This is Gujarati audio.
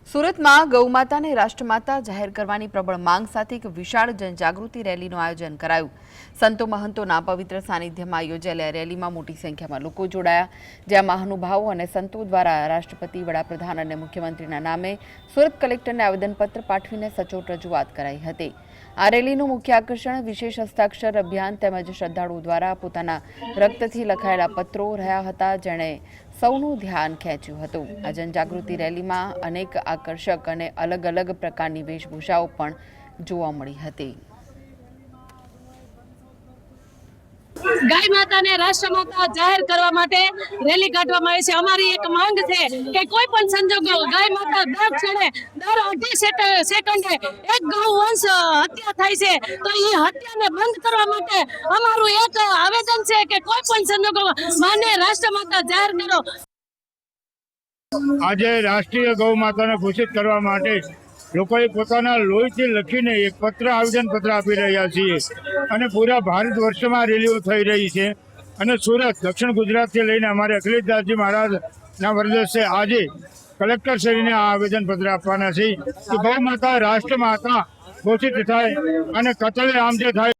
સુરતમાં ગૌમાતાને રાષ્ટ્રમાતા જાહેર કરવાની પ્રબળ માંગ સાથે એક વિશાળ જનજાગૃતિ રેલીનું આયોજન કરાયું। સંતો મહંતોના પવિત્ર સાનિધ્યમાં યોજાયેલી રેલીમાં મોટી સંખ્યામાં લોકો જોડાયા, જ્યાં મહાનુભાવો અને સંતો દ્વારા રાષ્ટ્રપતિ, વડાપ્રધાન અને મુખ્યમંત્રીના નામે સુરત કલેક્ટરને આવેદનપત્ર પાઠવીને સચોટ રજૂઆત કરાઈ હતી। આ રેલીનું મુખ્ય આકર્ષણ વિશેષ હસ્તાક્ષર અભિયાન તેમજ શ્રદ્ધાળુઓ દ્વારા પોતાના રક્તથી લખાયેલા પત્રો રહ્યા હતા, જેણે સૌનું ધ્યાન ખેંચ્યું હતું। આ જનજાગૃતિ રેલીમાં અનેક આકર્ષક અને અલગ અલગ પ્રકારની વેશભૂષાઓ પણ જોવા મળી હતી। गाय माता ने राष्ट्र माता जाहिर करवा माटे रेली काढवामां आवी छे। अमारी एक मांग छे के कोई पण संजोगों गाय माता दर क्षणे दर 2.5 सेकंडे एक गौवंश हत्या थाय छे, तो ई हत्याने बंद करवा माटे अमारुं एक आवेदन छे के कोई पण संजोगों माने राष्ट्र माता जाहिर करो। आज राष्ट्रीय गौ माता ने घोषित करवा माटे लोकोए पोताना लोहीथी लखीने एक पत्र आवेदन पत्र आपी रह्या छीए અને પૂરા ભારત વર્ષમાં રેલીઓ થઈ રહી છે અને સુરત દક્ષિણ ગુજરાતથી લઈને અમારે અખિલેશદાસજી મહારાજના વરદસ્તે આજે કલેક્ટર શ્રીને આ આવેદનપત્ર આપવાના છે કે ગૌ માતા રાષ્ટ્ર માતા ઘોષિત થાય અને કતલે આમ જે થાય